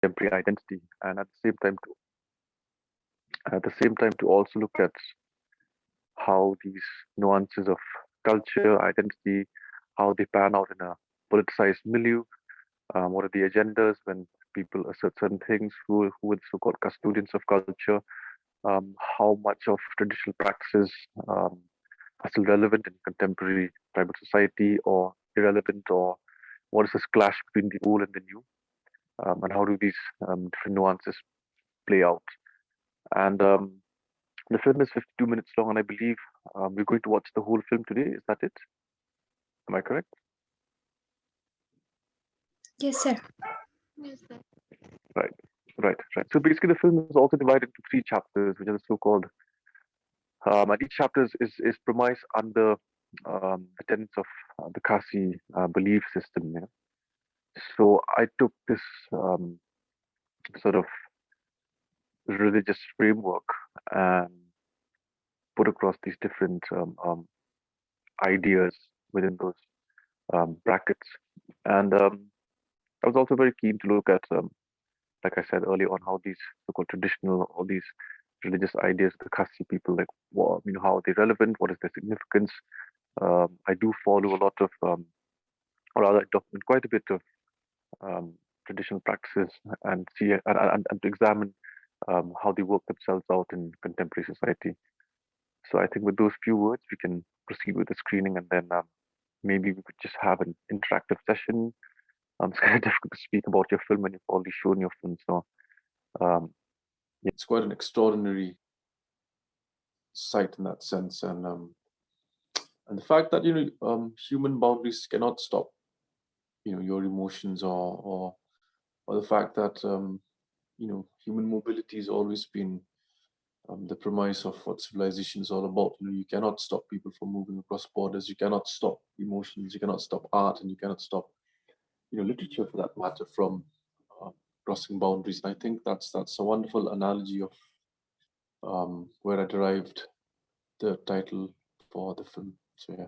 contemporary identity, and at the same time to also look at how these nuances of culture, identity, how they pan out in a politicized milieu. What are the agendas when people assert certain things? Who are the so-called custodians of culture? How much of traditional practices are still relevant in contemporary tribal society, or irrelevant, or what is this clash between the old and the new? And how do these different nuances play out? And the film is 52 minutes long, and I believe we're going to watch the whole film today. Is that it? Am I correct? Yes, sir. Yes, sir. Right, right. So basically, the film is also divided into three chapters, which are the so-called, and each chapter is premised under the tenets of the Kasi belief system. You know? So I took this sort of religious framework and put across these different ideas within those brackets. And I was also very keen to look at, like I said earlier, on how these so-called traditional or these religious ideas of the Khasi people, like, well, you know, how are they relevant? What is their significance? I do follow a lot of, or rather, I document quite a bit of traditional practices and see and to examine how they work themselves out in contemporary society. So I think with those few words, we can proceed with the screening, and then maybe we could just have an interactive session. It's kind of difficult to speak about your film when you've already shown your film. So it's quite an extraordinary sight in that sense, and the fact that human boundaries cannot stop your emotions, or the fact that human mobility has always been the premise of what civilization is all about. You cannot stop people from moving across borders. You cannot stop emotions. You cannot stop art, and you cannot stop literature, for that matter, from crossing boundaries. And I think that's a wonderful analogy of where I derived the title for the film. So yeah.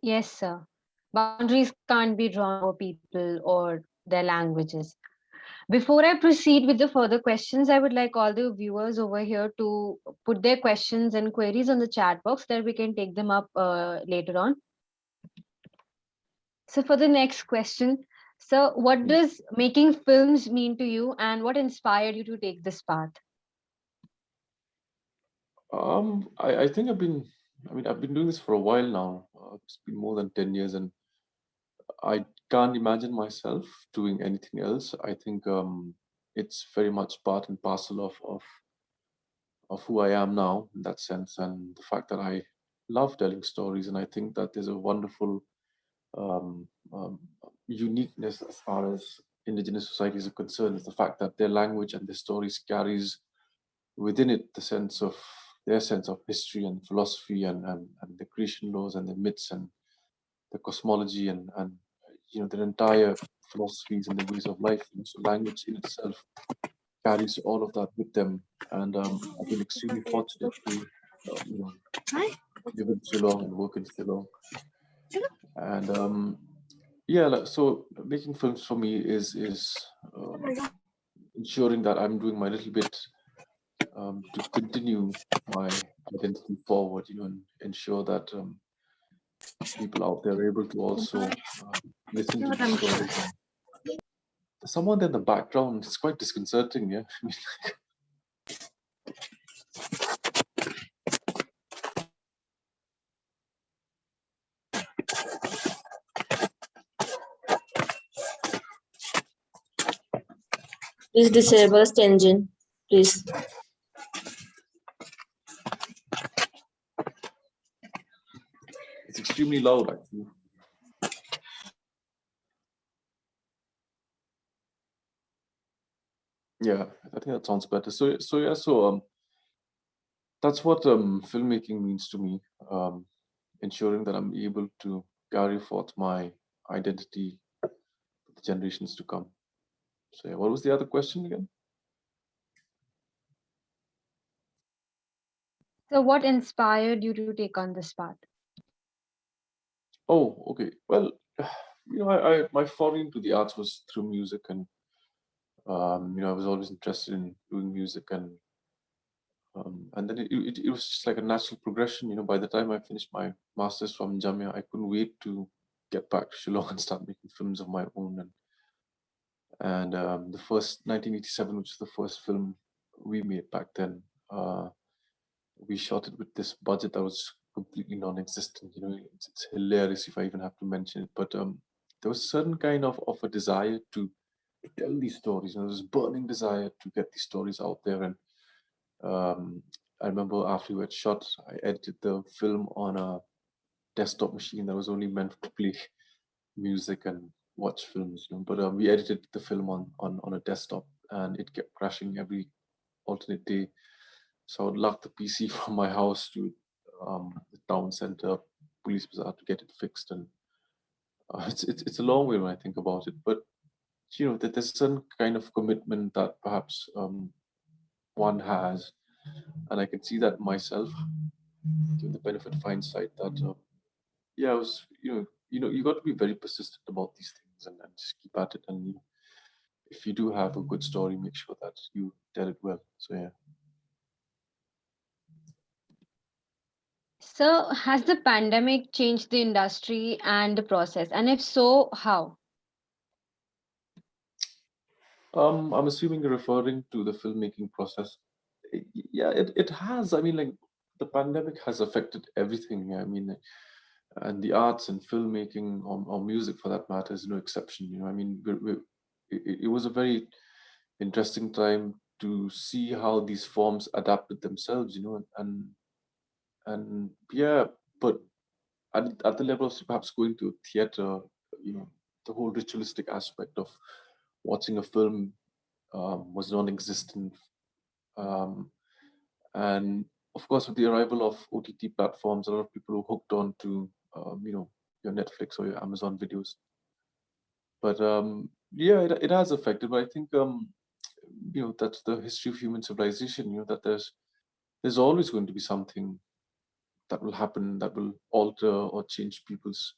Yes, sir. Boundaries can't be drawn over people or their languages. Before I proceed with the further questions, I would like all the viewers over here to put their questions and queries on the chat box that we can take them up later on. So for the next question, so what does making films mean to you, and what inspired you to take this path? I think I've been doing this for a while now. It's been more than 10 years, and I can't imagine myself doing anything else. I think it's very much part and parcel of who I am now in that sense, and the fact that I love telling stories, and I think that there's a wonderful um, um, uniqueness as far as indigenous societies are concerned, is the fact that their language and their stories carries within it their sense of history and philosophy, and the creation laws and the myths and the cosmology, and their entire philosophies and the ways of life. And so language in itself carries all of that with them. And I've been extremely fortunate to live in Shillong and work in Shillong. And so making films for me is ensuring that I'm doing my little bit to continue my identity forward, and ensure that people out there are able to also listen to the stories. Someone in the background, it's quite disconcerting, yeah. Please disable the engine, please. It's extremely loud, actually. Yeah, I think that sounds better. So that's what filmmaking means to me. Ensuring that I'm able to carry forth my identity for the generations to come. So yeah, what was the other question again? So what inspired you to take on this path? Oh, okay. Well, my foray into the arts was through music, and I was always interested in doing music, and then it was just like a natural progression. By the time I finished my masters from Jamia, I couldn't wait to get back to Shillong and start making films of my own. And the first 1987, which is the first film we made back then, we shot it with this budget that was completely non-existent. It's hilarious if I even have to mention it, but there was a certain kind of a desire to tell these stories. This burning desire to get these stories out there. And I remember after we had shot, I edited the film on a desktop machine that was only meant to play music and watch films. But we edited the film on a desktop, and it kept crashing every alternate day. So I would lug the PC from my house to the town center, police bazaar, to get it fixed. And it's a long way when I think about it. But that there's some kind of commitment that perhaps one has, and I can see that myself, given the benefit of hindsight. That yeah, I was you got to be very persistent about these things, and just keep at it. And if you do have a good story, make sure that you tell it well. So yeah. So, has the pandemic changed the industry and the process? And if so, how? I'm assuming you're referring to the filmmaking process. Yeah, it has. I mean, like, the pandemic has affected everything. Yeah, I mean, and the arts and filmmaking, or music for that matter, is no exception. I mean, it was a very interesting time to see how these forms adapted themselves. And yeah, but at the level of perhaps going to theater, the whole ritualistic aspect of watching a film was non-existent. Um, and of course, with the arrival of OTT platforms, a lot of people were hooked on to, your Netflix or your Amazon videos. But yeah, it has affected. But I think, that's the history of human civilization. That there's always going to be something that will happen that will alter or change people's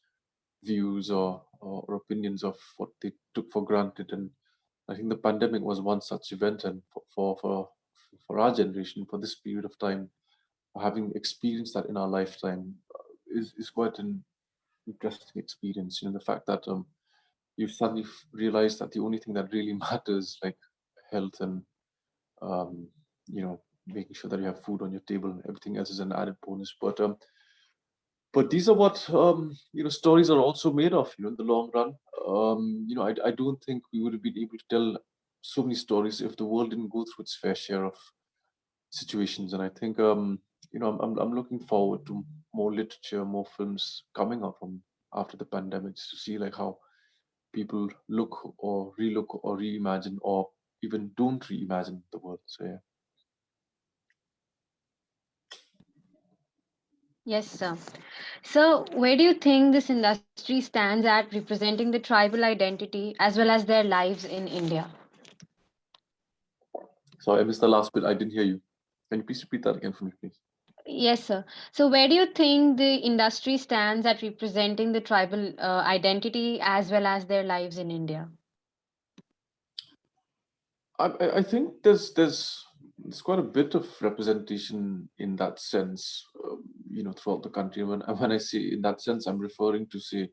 views or opinions of what they took for granted. And I think the pandemic was one such event. And for our generation, for this period of time, having experienced that in our lifetime, is quite an interesting experience. The fact that you suddenly realize that the only thing that really matters, like health and um, making sure that you have food on your table, and everything else is an added bonus. But these are what stories are also made of. In the long run, I don't think we would have been able to tell so many stories if the world didn't go through its fair share of situations. And I think I'm looking forward to more literature, more films coming out from after the pandemic, just to see like how people look or relook or reimagine or even don't reimagine the world. So yeah. Yes, sir. So, where do you think this industry stands at representing the tribal identity as well as their lives in India? Sorry, I missed the last bit. I didn't hear you. Can you please repeat that again for me, please? Yes, sir. So, where do you think the industry stands at representing the tribal identity as well as their lives in India? I think there's quite a bit of representation in that sense, throughout the country. When I say in that sense, I'm referring to, say,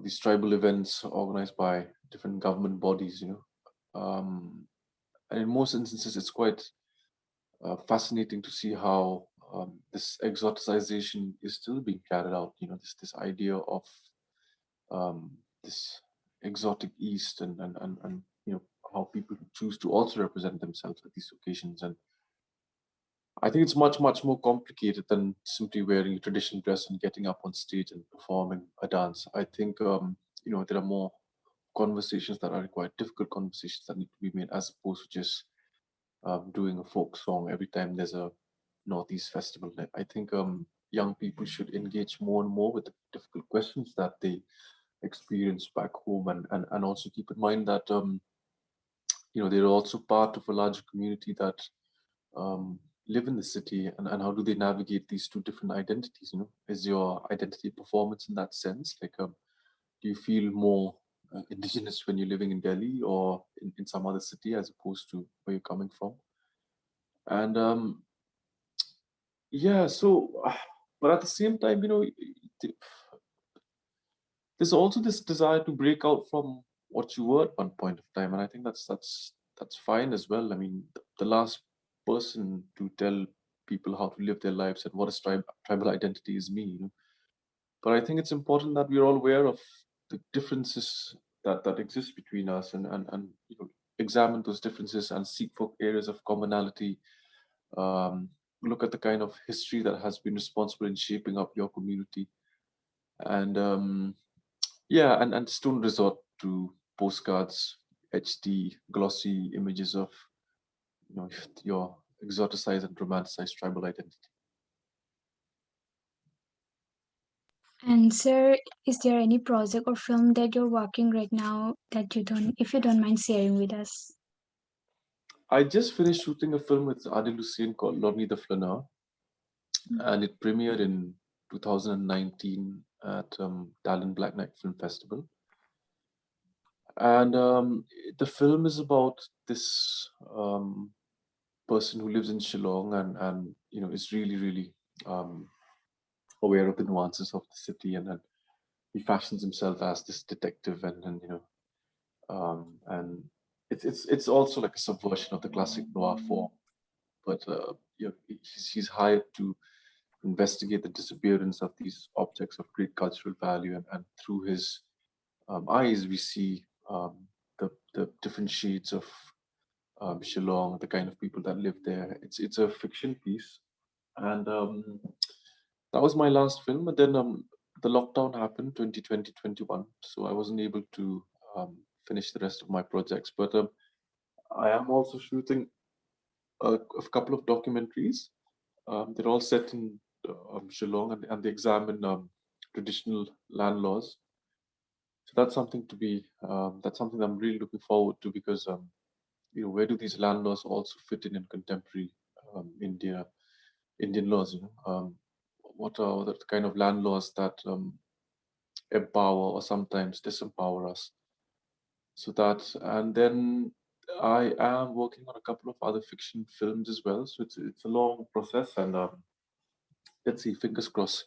these tribal events organized by different government bodies. And in most instances, it's quite fascinating to see how this exoticization is still being carried out. This idea of um, this exotic East, and how people choose to also represent themselves at these occasions. And I think it's much more complicated than simply wearing a traditional dress and getting up on stage and performing a dance. I think there are more conversations that are required, difficult conversations that need to be made, as opposed to just doing a folk song every time there's a Northeast festival. I think young people should engage more and more with the difficult questions that they experience back home, and also keep in mind that they're also part of a larger community that um, live in the city, and how do they navigate these two different identities? Is your identity performance in that sense? Like, do you feel more indigenous when you're living in Delhi or in some other city as opposed to where you're coming from? And yeah, so but at the same time, th- there's also this desire to break out from what you were at one point of time, and I think that's fine as well. I mean, the last person to tell people how to live their lives and what is tribal identity is me. But I think it's important that we're all aware of the differences that exist between us, and examine those differences and seek for areas of commonality. Um, Look at the kind of history that has been responsible in shaping up your community, and yeah, and just don't resort to postcards, HD, glossy images of your exoticized and romanticized tribal identity. And sir, is there any project or film that you're working right now that you don't, if you don't mind sharing with us? I just finished shooting a film with Adil Hussein called Lonnie the Flaneur, and it premiered in 2019 at Tallinn Black Night Film Festival. And the film is about this person who lives in Shillong, and is really really um, aware of the nuances of the city, and he fashions himself as this detective, and it's also like a subversion of the classic noir form, but he's hired to investigate the disappearance of these objects of great cultural value, and through his eyes we see the different shades of Shillong, the kind of people that live there. It's a fiction piece, and that was my last film. But then the lockdown happened, 2020-21, so I wasn't able to finish the rest of my projects. But I am also shooting a couple of documentaries. They're all set in Shillong, and they examine traditional land laws. So that's something to be that's something I'm really looking forward to, because where do these land laws also fit in contemporary Indian laws? What are the kind of land laws that empower or sometimes disempower us? So that, and then I am working on a couple of other fiction films as well. So it's a long process, and let's see, fingers crossed.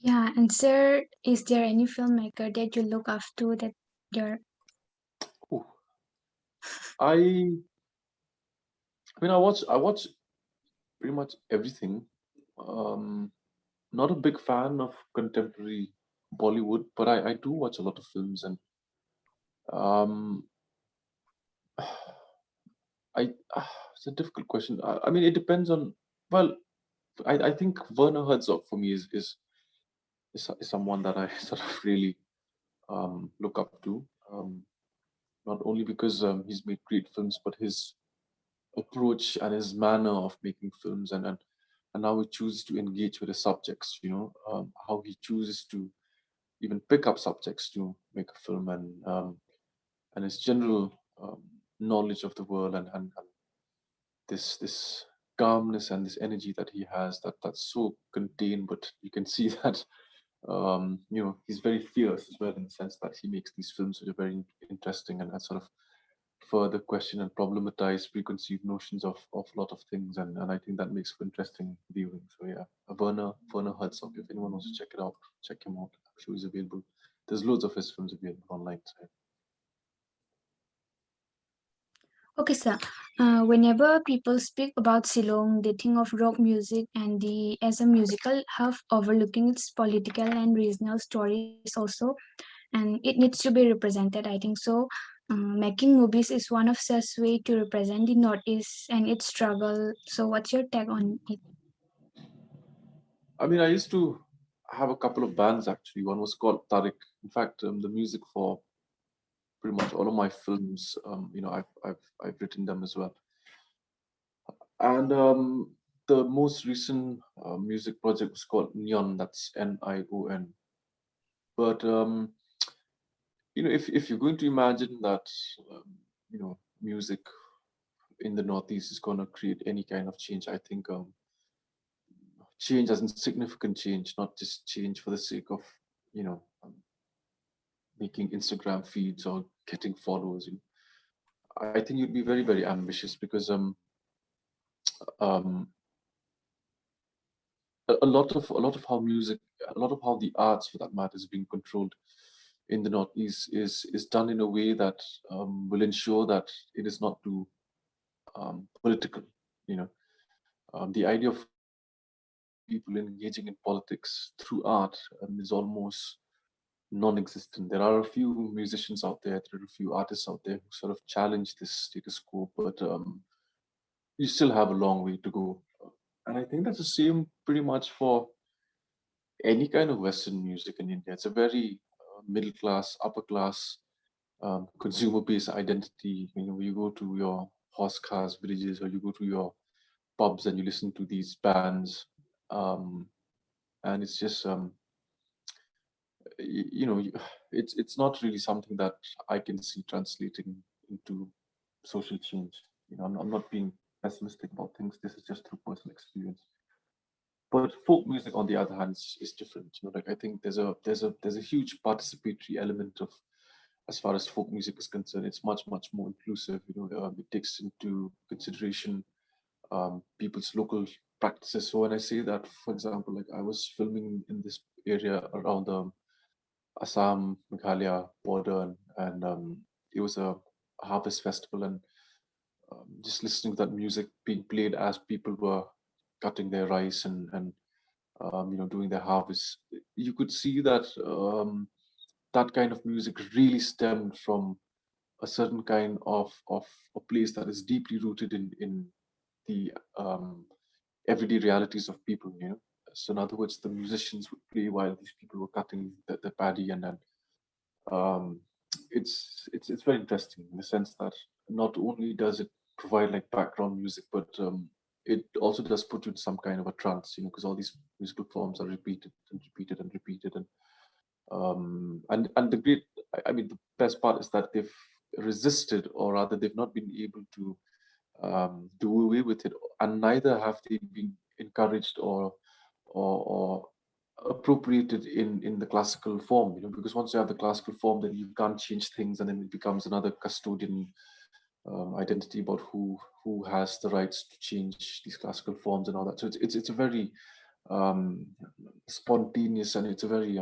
Yeah, and sir, is there any filmmaker that you look up to that you're? Ooh. I mean, I watch pretty much everything. Um, Not a big fan of contemporary Bollywood, but I do watch a lot of films, and um, it's a difficult question. I mean, it depends on. Well, I think Werner Herzog for me is someone that I sort of really look up to. Not only because he's made great films, but his approach and his manner of making films, and how he chooses to engage with the subjects. How he chooses to even pick up subjects to make a film, and his general knowledge of the world, and this calmness and this energy that he has, that's so contained, but you can see that he's very fierce as well, in the sense that he makes these films which are very interesting, and sort of further question and problematize preconceived notions of a lot of things, and I think that makes for interesting viewing. So yeah, Werner Herzog. If anyone wants to check it out, check him out. I'm sure he's available. There's loads of his films available online. So Okay, sir. Whenever people speak about Shillong, they think of rock music and the as a musical hub overlooking its political and regional stories also, and it needs to be represented. I think so. Making movies is one of such way to represent the Northeast and its struggle. So, what's your take on it? I mean, I used to have a couple of bands actually. One was called Tariq. In fact, the music for pretty much all of my films, I've written them as well. And the most recent music project was called Nion. That's Nion. But if you're going to imagine that music in the Northeast is going to create any kind of change, I think change as in significant change, not just change for the sake of, you know, making Instagram feeds or getting followers. You know, I think you'd be very, very ambitious because um, a lot of how music, a lot of how the arts, for that matter, is being controlled in the Northeast is done in a way that will ensure that it is not too political. You know, the idea of people engaging in politics through art is almost non-existent. There are a few musicians out there, there are a few artists out there who sort of challenge this status quo, but you still have a long way to go. And I think that's the same pretty much for any kind of Western music in India. It's a very middle class, upper class, consumer-based identity. You know, you go to your horse cars villages, or you go to your pubs and you listen to these bands, and it's just you know, it's not really something that I can see translating into social change. You know, I'm not being pessimistic about things. This is just through personal experience. But folk music, on the other hand, is different. You know, like I think there's a huge participatory element of, as far as folk music is concerned. It's much more inclusive. You know, it takes into consideration people's local practices. So when I say that, for example, like I was filming in this area around the Assam Meghalaya border, and it was a harvest festival, and just listening to that music being played as people were cutting their rice and you know, doing their harvest, you could see that that kind of music really stemmed from a certain kind of a place that is deeply rooted in the everyday realities of people. You know, so in other words, the musicians would play while these people were cutting the paddy, and then um, it's very interesting in the sense that not only does it provide like background music, but it also does put you in some kind of a trance, you know, because all these musical forms are repeated and repeated and repeated, and the great, I mean, the best part is that they've resisted, or rather, they've not been able to do away with it, and neither have they been encouraged or appropriated in the classical form. You know, because once you have the classical form, then you can't change things, and then it becomes another custodian identity about who has the rights to change these classical forms and all that. So it's a very um, spontaneous, and it's a very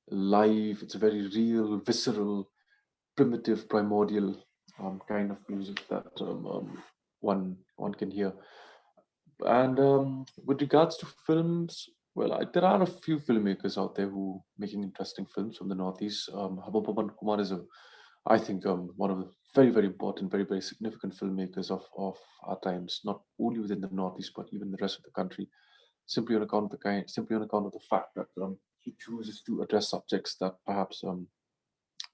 live. It's a very real, visceral, primitive, primordial kind of music that one can hear. And with regards to films, well, there are a few filmmakers out there who making interesting films from the Northeast. Habababan Kumar is, I think, one of the very important, very significant filmmakers of our times, not only within the Northeast but even the rest of the country. Simply on account of the fact that he chooses to address subjects that perhaps a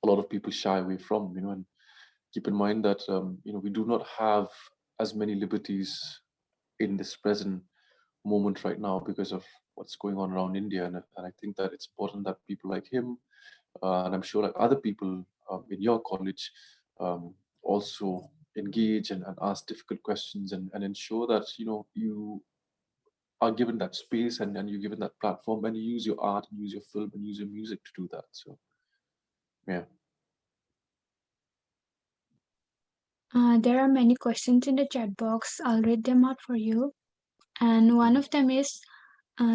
lot of people shy away from. You know, and keep in mind that you know, we do not have as many liberties in this present moment right now because of what's going on around India. And I think that it's important that people like him, and I'm sure like other people in your college, also engage and ask difficult questions and ensure that, you know, you are given that space and you're given that platform, and you use your art and use your film and use your music to do that. So yeah. There are many questions in the chat box. I'll read them out for you. And one of them is,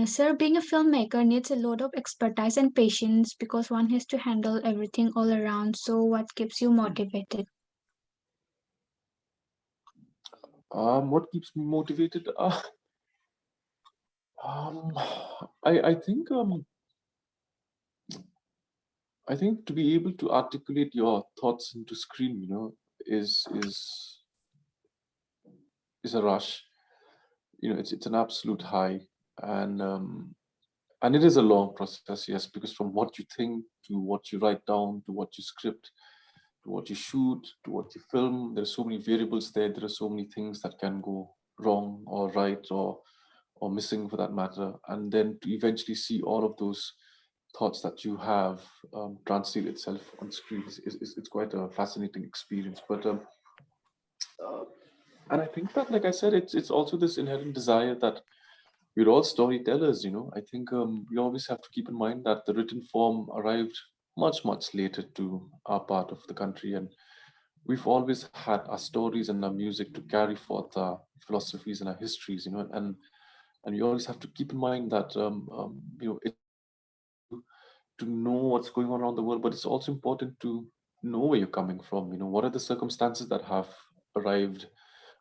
sir, being a filmmaker needs a lot of expertise and patience because one has to handle everything all around. So, what keeps you motivated? What keeps me motivated? Um, I I think to be able to articulate your thoughts into screen, you know, is a rush. You know, it's an absolute high, and and it is a long process, yes, because from what you think to what you write down to what you script to what you shoot to what you film, there's so many variables there. There are so many things that can go wrong or right or missing for that matter, and then to eventually see all of those thoughts that you have translate itself on screen it's quite a fascinating experience. But uh, and I think that, like I said, it's also this inherent desire that we're all storytellers, I think we always have to keep in mind that the written form arrived much, much later to our part of the country. And we've always had our stories and our music to carry forth our philosophies and our histories, and you always have to keep in mind that it's to know what's going on around the world, but it's also important to know where you're coming from. What are the circumstances that have arrived,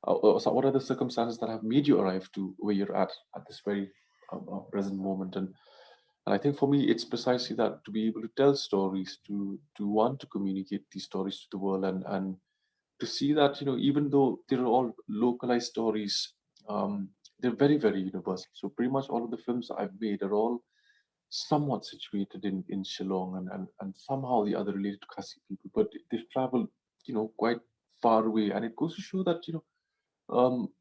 so what are the circumstances that have made you arrive to where you're at this very present moment. And I think for me, it's precisely that, to be able to tell stories, to want to communicate these stories to the world, and to see that even though they're all localized stories, they're very, very universal. So pretty much all of the films I've made are all somewhat situated in Shillong, and somehow the other related to Khasi people, but they've traveled quite far away. And it goes to show that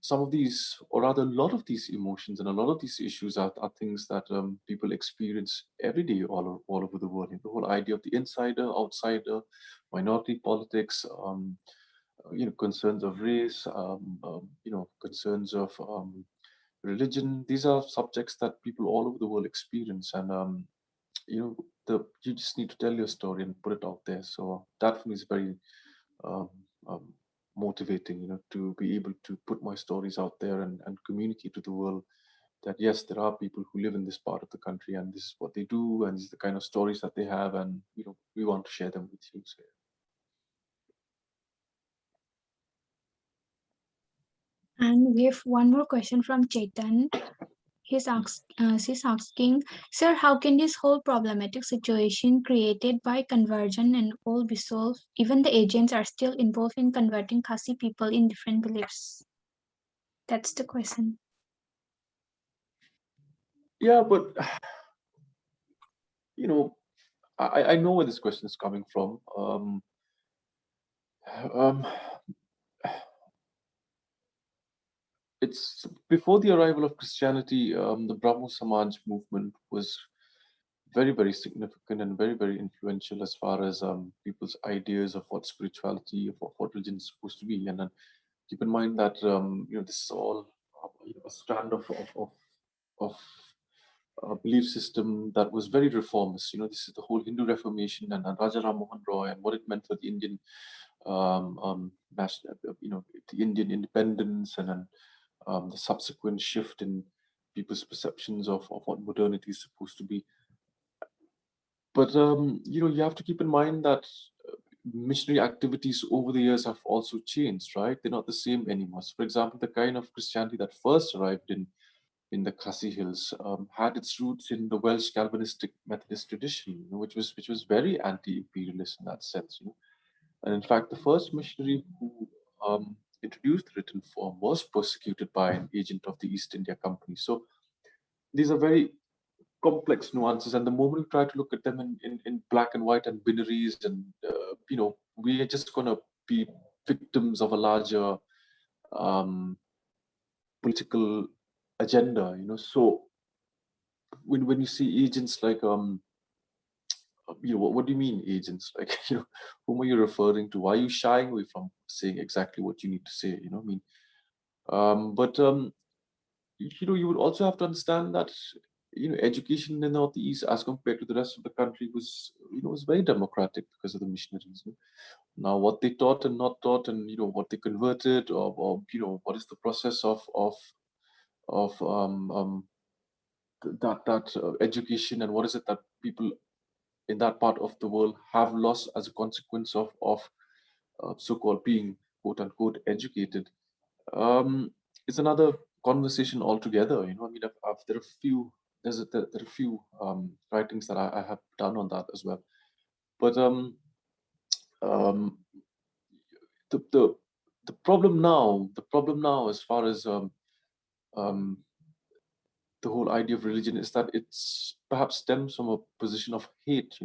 some of these, or rather a lot of these emotions and a lot of these issues are things that people experience every day all over the world. The whole idea of the insider, outsider, minority politics, concerns of race, concerns of religion. These are subjects that people all over the world experience, and you just need to tell your story and put it out there. So that for me is very um, um, motivating, to be able to put my stories out there and communicate to the world that yes, there are people who live in this part of the country, and this is what they do, and this is the kind of stories that they have, and we want to share them with you. So And we have one more question from Chetan. She's asking, sir, how can this whole problematic situation created by conversion and all be solved? Even the agents are still involved in converting Khasi people in different beliefs. That's the question. yeah, but you know, I know where this question is coming from. Um, it's before the arrival of Christianity, the Brahmo Samaj movement was very, very significant and very, very influential as far as people's ideas of what spirituality, of what religion is supposed to be. And then keep in mind that this is all a strand of belief system that was very reformist. This is the whole Hindu Reformation, and Raja Ram Mohan Roy, and what it meant for the Indian national, the Indian independence, and then the subsequent shift in people's perceptions of what modernity is supposed to be. But you have to keep in mind that missionary activities over the years have also changed, right? They're not the same anymore. So, for example, the kind of Christianity that first arrived in the Khasi Hills had its roots in the Welsh Calvinistic Methodist tradition, which was very anti-imperialist in that sense. And in fact, the first missionary who introduced the written form was persecuted by an agent of the East India Company. So these are very complex nuances, and the moment we try to look at them in black and white and binaries, and we are just going to be victims of a larger um, political agenda. So when you see agents like what do you mean agents, like whom are you referring to? Why are you shying away from saying exactly what you need to say? I mean, but you would also have to understand that education in the Northeast as compared to the rest of the country was very democratic because of the missionaries. Now, what they taught and not taught, and what they converted, or what is the process of that education, and what is it that people in that part of the world have lost as a consequence of so-called being quote unquote educated. It's another conversation altogether. I mean, there are few there are few writings that I have done on that as well. But um, the the the problem now as far as um, the whole idea of religion is that it's perhaps stems from a position of hate.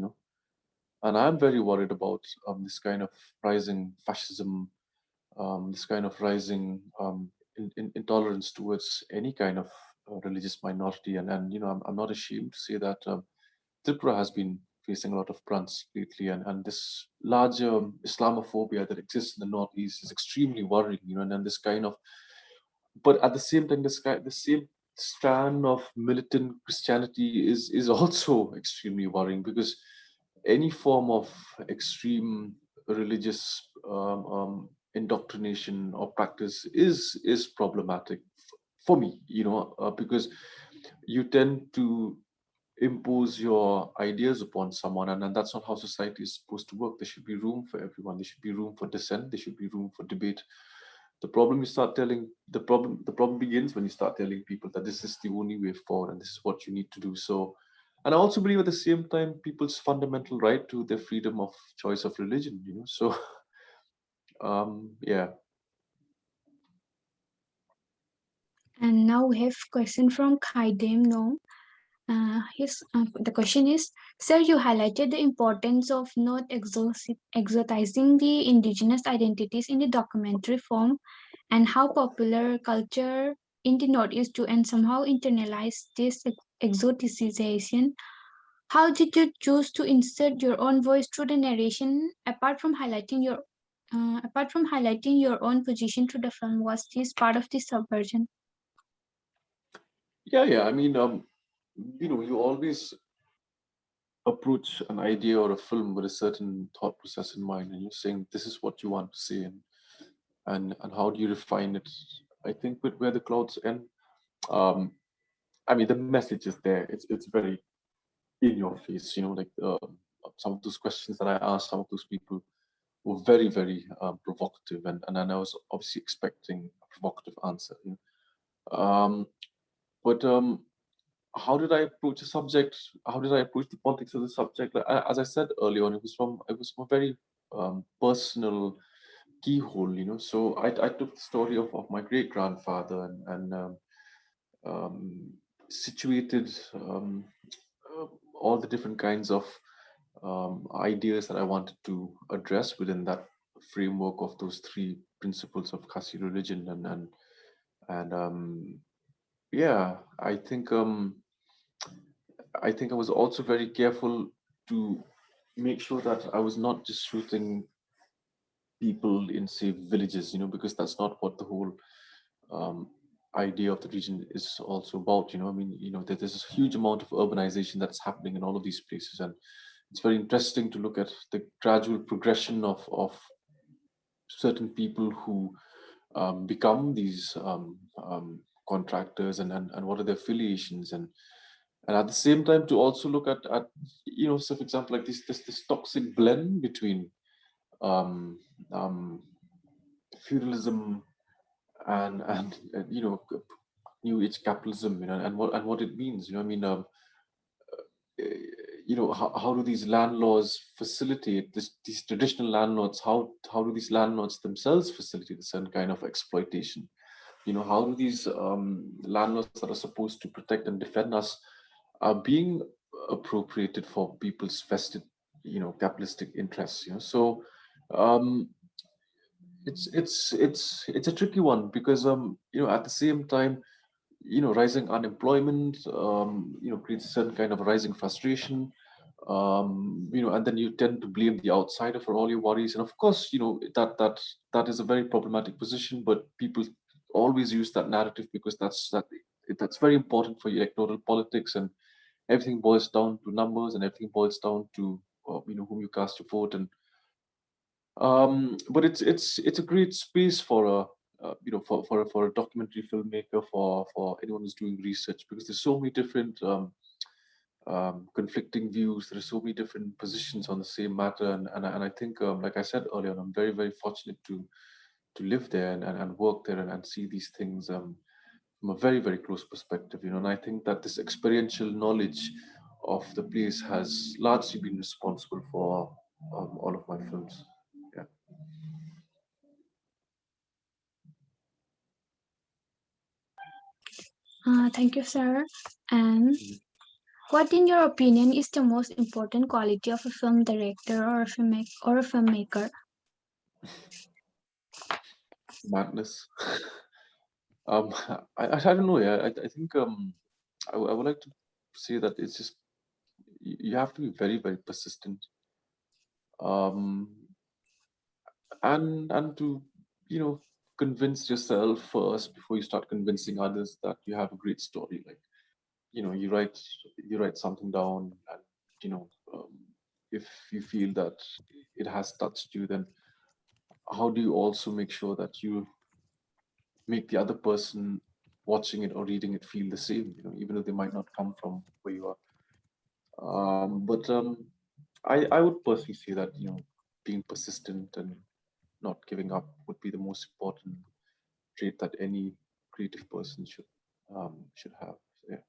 And I'm very worried about this kind of rising fascism, this kind of rising intolerance towards any kind of religious minority. And I'm not ashamed to say that Tripura has been facing a lot of grunts lately, and this larger Islamophobia that exists in the Northeast is extremely worrying. And then this kind of, but at the same time, the same strand of militant Christianity is also extremely worrying, because any form of extreme religious indoctrination or practice is problematic for me, because you tend to impose your ideas upon someone, and that's not how society is supposed to work. There should be room for everyone. There should be room for dissent. There should be room for debate. The problem begins when you start telling people that this is the only way forward and this is what you need to do. So, and I also believe at the same time people's fundamental right to their freedom of choice of religion. So yeah. And now we have question from K Diengdoh. The question is, sir, you highlighted the importance of not exotizing the indigenous identities in the documentary form, and how popular culture in the Northeast do and somehow internalize this exoticization. How did you choose to insert your own voice through the narration, apart from highlighting your own position through the film? Was this part of the subversion? Yeah, I mean, you always approach an idea or a film with a certain thought process in mind, and you're saying this is what you want to say, and how do you refine it. I think with Where the Clouds End, um I mean, the message is there. It's very in your face, like some of those questions that I asked some of those people were very, very provocative, and I was obviously expecting a provocative answer. But how did I approach the subject? How did I approach the politics of the subject? Like, as I said earlier on, it was from a very personal keyhole. So I took the story of my great grandfather, and um, situated uh, all the different kinds of ideas that I wanted to address within that framework of those three principles of Khasi religion, and yeah, I think I was also very careful to make sure that I was not just shooting people in, say, villages, because that's not what the whole um, idea of the region is also about. I mean, there's this huge amount of urbanization that's happening in all of these places, and it's very interesting to look at the gradual progression of certain people who become these contractors, and what are their affiliations, and at the same time to also look at so for example, like this toxic blend between um, um, feudalism and new age capitalism, and what it means. I mean, uh, how do these landlords facilitate these traditional landlords? How do these landlords themselves facilitate a certain kind of exploitation? How do these landlords that are supposed to protect and defend us are being appropriated for people's vested, capitalistic interests? So um, it's a tricky one, because at the same time, rising unemployment creates a certain kind of rising frustration, and then you tend to blame the outsider for all your worries, and of course, that is a very problematic position, but people always use that narrative because that's very important for electoral politics, and everything boils down to numbers, and everything boils down to whom you cast your vote. But it's a great space for a documentary filmmaker, for anyone who's doing research, because there's so many different conflicting views. There are so many different positions on the same matter, and I think, like I said earlier, I'm very, very fortunate to live there, and work there, and see these things from a very, very close perspective. And I think that this experiential knowledge of the place has largely been responsible for all of my films. Yeah. Thank you, sir. And what, in your opinion, is the most important quality of a film director or a filmmaker? Madness. um I don't know. Yeah, I think I would like to say that it's just you have to be very, very persistent, um and to you know convince yourself first before you start convincing others that you have a great story. Like, you write something down, and if you feel that it has touched you, then how do you also make sure that you make the other person watching it or reading it feel the same, even though they might not come from where you are. But I would personally say that being persistent and not giving up would be the most important trait that any creative person should have. So, yeah.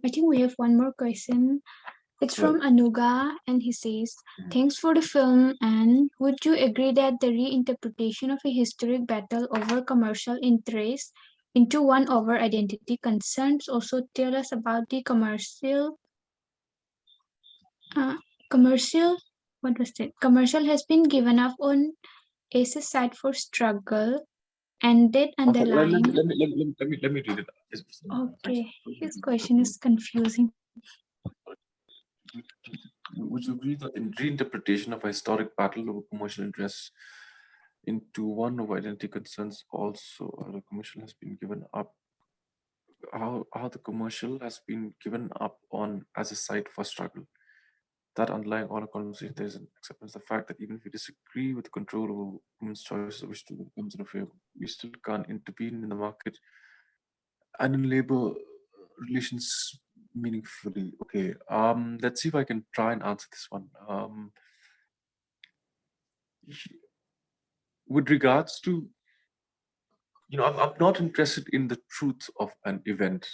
I think we have one more question. It's from Right. Anuga, and he says, "Thanks for the film. And would you agree that the reinterpretation of a historic battle over commercial interest into one over identity concerns also tell us about the uh, commercial, what was it? Commercial has been given up on as a site for struggle, and that Okay, underlying." let me read it. Thanks. Okay, his question is confusing. Would you agree that in reinterpretation of a historic battle over commercial interests into one of identity concerns also the commercial has been given up, how the commercial has been given up on as a site for struggle? That underlying all our conversation, there is an acceptance of the fact that even if we disagree with the control over women's choices or wish to becomes unfair, we still can't intervene in the market and in labor relations meaningfully. Okay, let's see if I can try and answer this one. With regards to, I'm not interested in the truth of an event,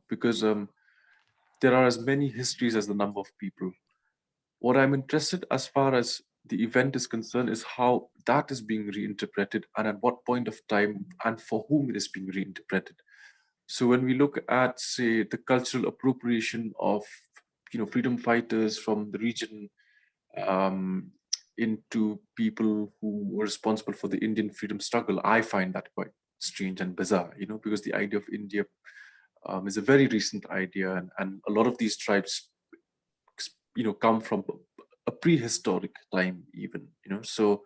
because there are as many histories as the number of people. What I'm interested as far as the event is concerned is how that is being reinterpreted and at what point of time and for whom it is being reinterpreted. So when we look at, say, the cultural appropriation of, freedom fighters from the region um, into people who were responsible for the Indian freedom struggle, I find that quite strange and bizarre, because the idea of India is a very recent idea, and a lot of these tribes, come from a prehistoric time, even, so.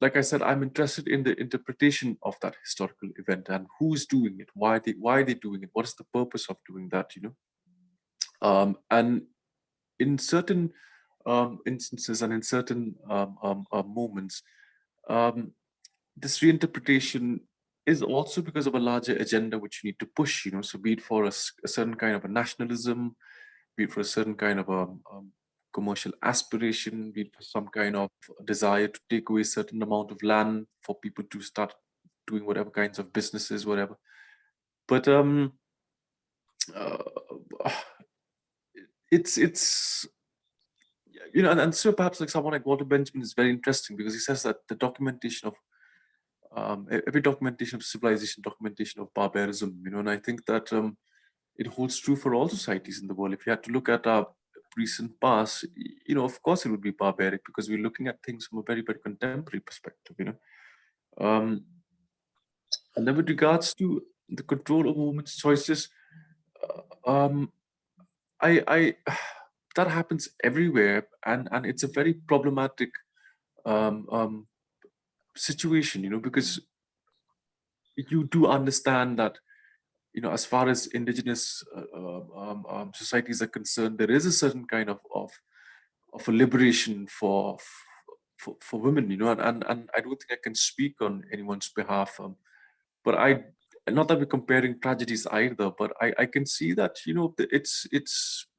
Like I said, I'm interested in the interpretation of that historical event and who's doing it, why are they doing it, what is the purpose of doing that, and in certain instances and in certain moments, um, this reinterpretation is also because of a larger agenda which you need to push, so be it for a certain kind of a nationalism, be it for a certain kind of a commercial aspiration, be it for some kind of desire to take away a certain amount of land for people to start doing whatever kinds of businesses, whatever. But uh, it's and so perhaps like someone like Walter Benjamin is very interesting because he says that the documentation of every documentation of civilization, documentation of barbarism, and I think that it holds true for all societies in the world. If you had to look at our recent past, of course it would be barbaric because we're looking at things from a very, very contemporary perspective, Um, and then with regards to the control over women's choices, um, I that happens everywhere, and it's a very problematic um, situation, because you do understand that as far as indigenous societies are concerned, there is a certain kind of a liberation for women, and I don't think I can speak on anyone's behalf, but not that we're comparing tragedies either, but I can see that it's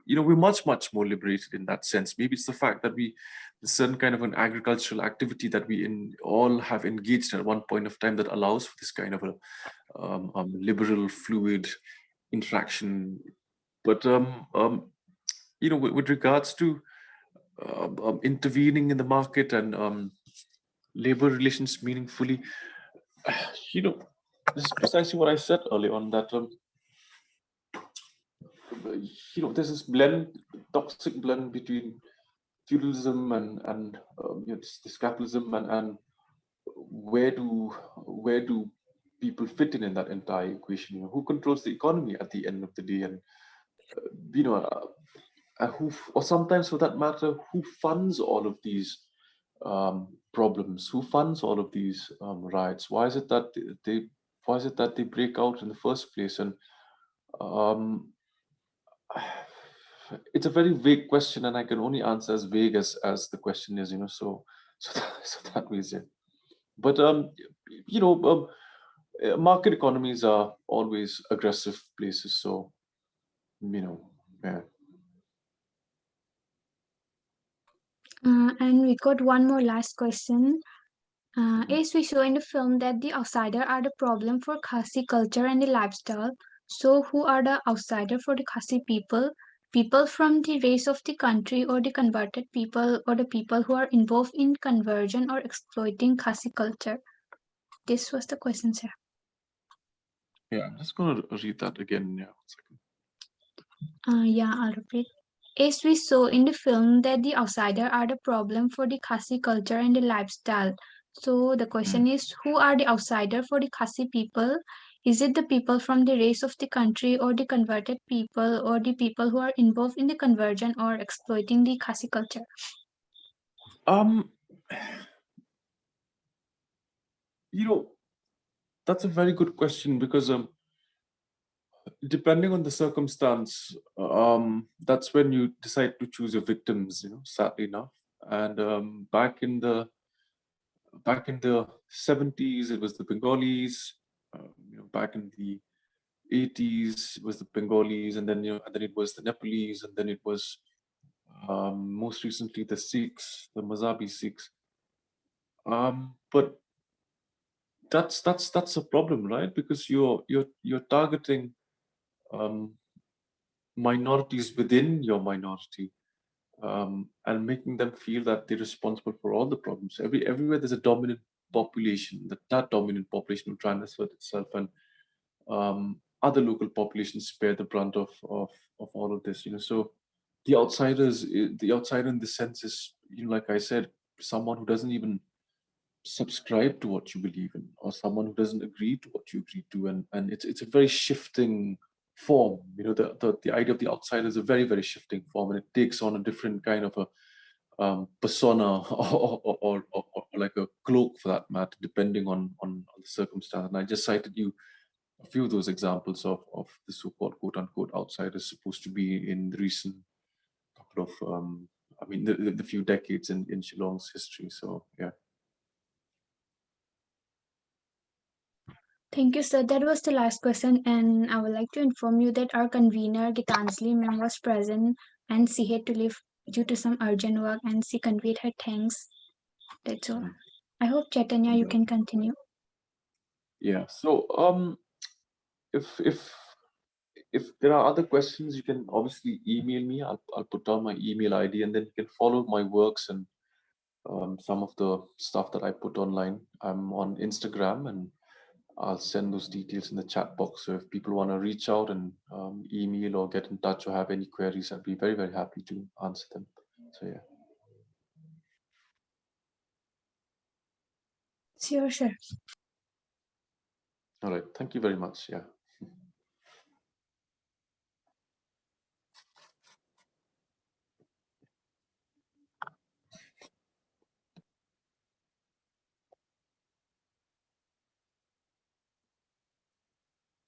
we're much more liberated in that sense. Maybe it's the fact that there's certain kind of an agricultural activity that we all have engaged at one point of time that allows for this kind of a liberal, fluid interaction. But with regards to intervening in the market and labor relations meaningfully, you know, this is precisely what I said earlier on, that there's this toxic blend between feudalism and this capitalism, and where do people fit in that entire equation? Who controls the economy at the end of the day? And you know, or sometimes for that matter, who funds all of these problems? Who funds all of these riots? Why is it that why is it that they break out in the first place? And um, it's a very vague question, and I can only answer as vague as the question is. So that means it. But you know, market economies are always aggressive places. So yeah. And we got one more last question. As we show in the film that the outsider are the problem for Khasi culture and the lifestyle. So who are the outsider for the Khasi people? People from the race of the country or the converted people or the people who are involved in conversion or exploiting Khasi culture? This was the question, sir. Yeah, I'm just gonna read that again. Yeah, 1 second. Yeah, I'll repeat. As we saw in the film that the outsider are the problem for the Khasi culture and the lifestyle. So the question is, who are the outsider for the Khasi people? Is it the people from the race of the country or the converted people or the people who are involved in the conversion or exploiting the Khasi culture? Um, that's a very good question because depending on the circumstance, that's when you decide to choose your victims. Sadly enough, and back in the 70s, it was the Bengalis. Back in the 80s, it was the Bengalis, and then it was the Nepalese, and then it was most recently the Sikhs, the Mazhabi Sikhs. But that's a problem, right? Because you're targeting um, minorities within your minority, and making them feel that they're responsible for all the problems. Everywhere there's a dominant population, that dominant population will try and assert itself, and other local populations bear the brunt of all of this. So the outsider in the sense is, like I said, someone who doesn't even subscribe to what you believe in, or someone who doesn't agree to what you agree to, and it's a very shifting form. The idea of the outsider is a very, very shifting form, and it takes on a different kind of a persona, or like a cloak for that matter, depending on the circumstance. And I just cited you a few of those examples of the so-called quote unquote outsiders supposed to be in the recent couple of the few decades in Shillong's history. So yeah. Thank you, sir. That was the last question, and I would like to inform you that our convener, Gitanjali ma'am, was present and she had to leave due to some urgent work and she conveyed her thanks. That's all. I hope, Chaitanya, you can continue. Yeah. So if there are other questions, you can obviously email me. I'll put down my email ID, and then you can follow my works and some of the stuff that I put online. I'm on Instagram, and I'll send those details in the chat box. So if people want to reach out and email or get in touch or have any queries, I'd be very, very happy to answer them. So yeah. Sure, sure. All right. Thank you very much. Yeah.